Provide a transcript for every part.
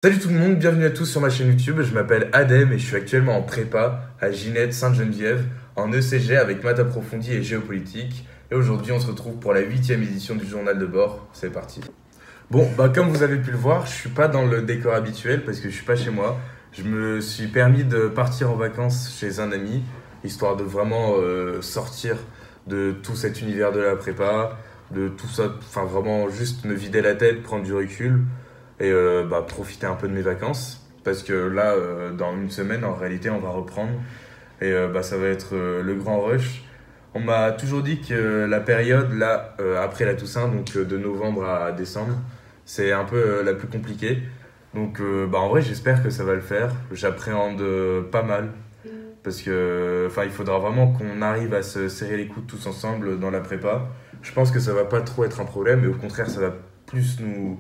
Salut tout le monde, bienvenue à tous sur ma chaîne YouTube. Je m'appelle Adem et je suis actuellement en prépa à Ginette Sainte-Geneviève en ECG avec maths approfondies et géopolitique. Et aujourd'hui, on se retrouve pour la 8e édition du journal de bord. C'est parti. Bon, comme vous avez pu le voir, je suis pas dans le décor habituel parce que je suis pas chez moi. Je me suis permis de partir en vacances chez un ami, histoire de vraiment sortir de tout cet univers de la prépa, de tout ça, enfin vraiment juste me vider la tête, prendre du recul et profiter un peu de mes vacances. Parce que là, dans une semaine, en réalité, on va reprendre et ça va être le grand rush. On m'a toujours dit que la période, là, après la Toussaint, donc de novembre à décembre, c'est un peu la plus compliquée. Donc en vrai, j'espère que ça va le faire. J'appréhende pas mal. Parce que il faudra vraiment qu'on arrive à se serrer les coudes tous ensemble dans la prépa. Je pense que ça va pas trop être un problème, et au contraire, ça va plus nous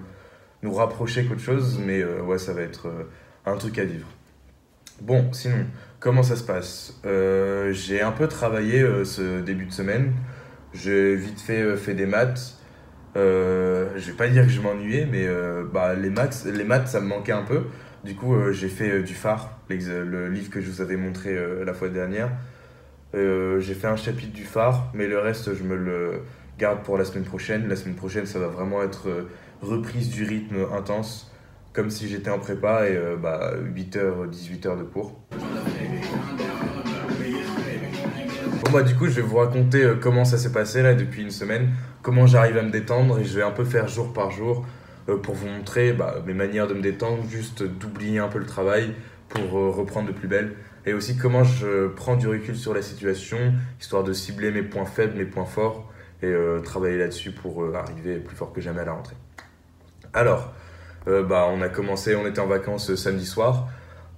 rapprocher qu'autre chose, mais ouais, ça va être un truc à vivre. Bon, sinon, comment ça se passe? J'ai un peu travaillé ce début de semaine. J'ai vite fait des maths. Je vais pas dire que je m'ennuyais, mais les maths, ça me manquait un peu. Du coup, j'ai fait du phare, le livre que je vous avais montré la fois dernière. J'ai fait un chapitre du phare, mais le reste, je me le garde pour la semaine prochaine. La semaine prochaine, ça va vraiment être reprise du rythme intense, comme si j'étais en prépa et 8h, 18h de cours. Bon, du coup, je vais vous raconter comment ça s'est passé là depuis une semaine, comment j'arrive à me détendre et je vais un peu faire jour par jour pour vous montrer mes manières de me détendre, juste d'oublier un peu le travail pour reprendre de plus belle. Et aussi comment je prends du recul sur la situation, histoire de cibler mes points faibles, mes points forts et travailler là-dessus pour arriver plus fort que jamais à la rentrée. Alors, on a commencé, on était en vacances samedi soir.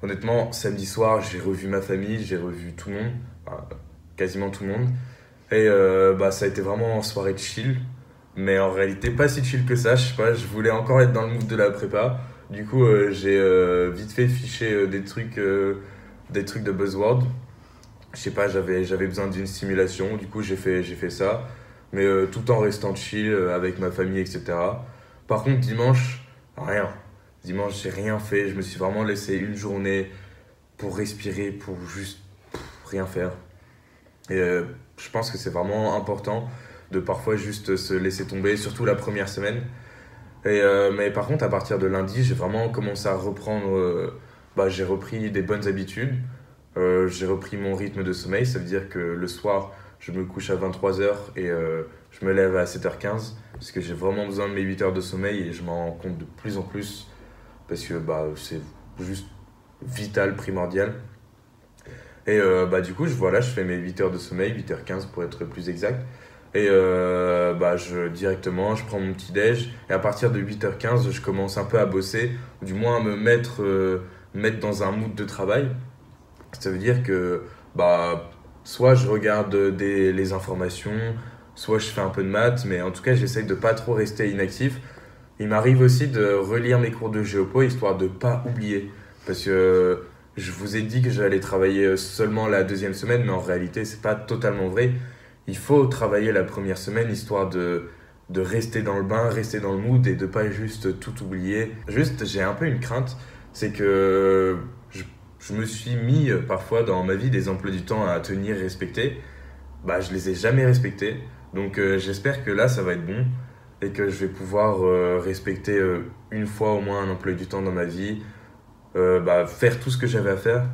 Honnêtement, samedi soir, j'ai revu ma famille, j'ai revu tout le monde, enfin, quasiment tout le monde. Et ça a été vraiment une soirée de chill, mais en réalité pas si chill que ça, je sais pas, je voulais encore être dans le mood de la prépa. Du coup, j'ai vite fait ficher des trucs de buzzword. Je sais pas, j'avais besoin d'une stimulation, du coup j'ai fait ça, mais tout en restant chill avec ma famille, etc. Par contre, dimanche, rien. Dimanche, j'ai rien fait, je me suis vraiment laissé une journée pour respirer, pour juste rien faire. Et je pense que c'est vraiment important de parfois juste se laisser tomber, surtout la première semaine. Mais par contre, à partir de lundi, j'ai vraiment commencé à reprendre. J'ai repris des bonnes habitudes. J'ai repris mon rythme de sommeil. Ça veut dire que le soir, je me couche à 23h et je me lève à 7h15. Parce que j'ai vraiment besoin de mes 8 heures de sommeil et je m'en rends compte de plus en plus. Parce que c'est juste vital, primordial. Et du coup, je fais mes 8 heures de sommeil, 8h15 pour être plus exact. Et directement, je prends mon petit déj. Et à partir de 8h15, je commence un peu à bosser, ou du moins à mettre dans un mood de travail. Ça veut dire que soit je regarde les informations, soit je fais un peu de maths, mais en tout cas, j'essaye de pas trop rester inactif. Il m'arrive aussi de relire mes cours de géopo, histoire de pas oublier. Parce que je vous ai dit que j'allais travailler seulement la deuxième semaine, mais en réalité, c'est pas totalement vrai. Il faut travailler la première semaine, histoire de rester dans le bain, rester dans le mood et de pas juste tout oublier. Juste, j'ai un peu une crainte, c'est que je me suis mis parfois dans ma vie des emplois du temps à tenir et respecter. Je les ai jamais respectés. Donc j'espère que là, ça va être bon et que je vais pouvoir respecter une fois au moins un emploi du temps dans ma vie, faire tout ce que j'avais à faire.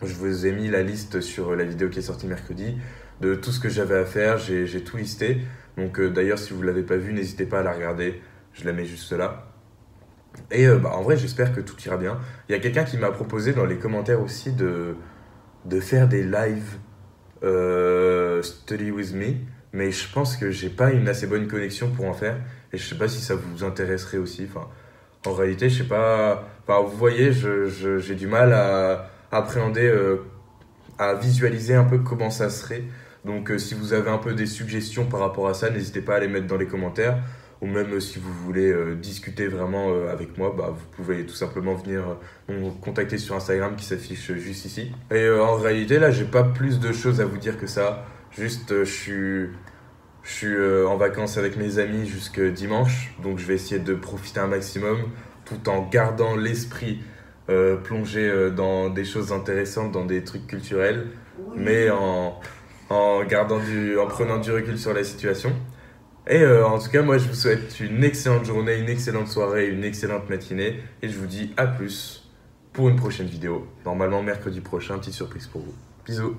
Je vous ai mis la liste sur la vidéo qui est sortie mercredi de tout ce que j'avais à faire, j'ai tout listé. Donc d'ailleurs, si vous ne l'avez pas vu, n'hésitez pas à la regarder, je la mets juste là. Et en vrai, j'espère que tout ira bien. Il y a quelqu'un qui m'a proposé dans les commentaires aussi de faire des lives study with me, mais je pense que j'ai pas une assez bonne connexion pour en faire, et je sais pas si ça vous intéresserait aussi. En réalité, je sais pas. Vous voyez, j'ai du mal à appréhender, à visualiser un peu comment ça serait. Donc, si vous avez un peu des suggestions par rapport à ça, n'hésitez pas à les mettre dans les commentaires. Ou même si vous voulez discuter vraiment avec moi, vous pouvez tout simplement venir me contacter sur Instagram qui s'affiche juste ici. Et en réalité, là, j'ai pas plus de choses à vous dire que ça. Juste, je suis en vacances avec mes amis jusque dimanche, donc je vais essayer de profiter un maximum, tout en gardant l'esprit plongé dans des choses intéressantes, dans des trucs culturels, mais en prenant du recul sur la situation. Et en tout cas, moi, je vous souhaite une excellente journée, une excellente soirée, une excellente matinée. Et je vous dis à plus pour une prochaine vidéo. Normalement, mercredi prochain, petite surprise pour vous. Bisous.